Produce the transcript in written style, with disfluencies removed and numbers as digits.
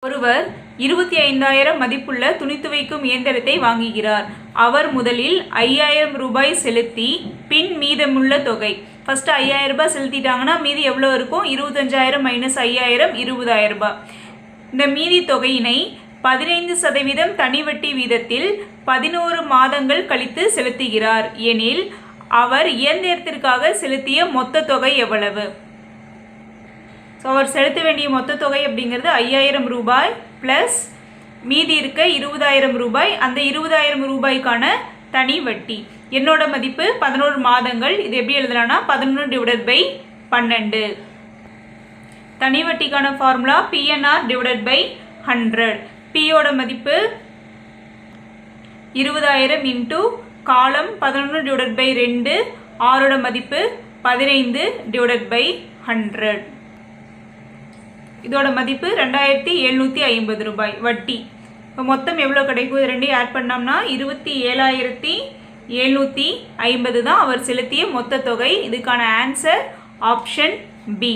ஒருவர் 25,000 மதிப்புள்ள துணி துவைக்கும் இயந்திரத்தை வாங்குகிறார். அவர் முதலில் 5,000 ரூபாய் செலுத்தி பின் மீதமுள்ள தொகை, ஃபர்ஸ்ட் 5,000 ரூபாய் செலுத்திட்டாங்கன்னா மீதி எவ்வளோ இருக்கும்? 25,000 மைனஸ் 5,000 20,000 ரூபாய். இந்த மீதி தொகையினை 15% தனி வட்டி வீதத்தில் 11 மாதங்கள் கழித்து செலுத்துகிறார் எனில் அவர் இயந்திரத்திற்காக செலுத்திய மொத்த தொகை எவ்வளவு? ஸோ அவர் செலுத்த வேண்டிய மொத்த தொகை அப்படிங்கிறது 5,000 ரூபாய் ப்ளஸ் மீதி இருக்க 20,000 ரூபாய். அந்த 20,000 ரூபாய்க்கான தனி வட்டி. என்னோட மதிப்பு 11 மாதங்கள். இது எப்படி எழுதலாம்னா 11/12. தனி வட்டிக்கான ஃபார்முலா PNR/100. Pயோட மதிப்பு 20,000 இன்ட்டு காலம் 11/2. ஆரோட மதிப்பு 15/100. இதோட மதிப்பு 2,750 ரூபாய் வட்டி. இப்போ மொத்தம் எவ்வளோ கிடைக்கும்? இது ரெண்டையும் ஆட் பண்ணோம்னா 27,750 தான் அவர் செலுத்திய மொத்த தொகை. இதுக்கான ஆன்சர் ஆப்ஷன் பி.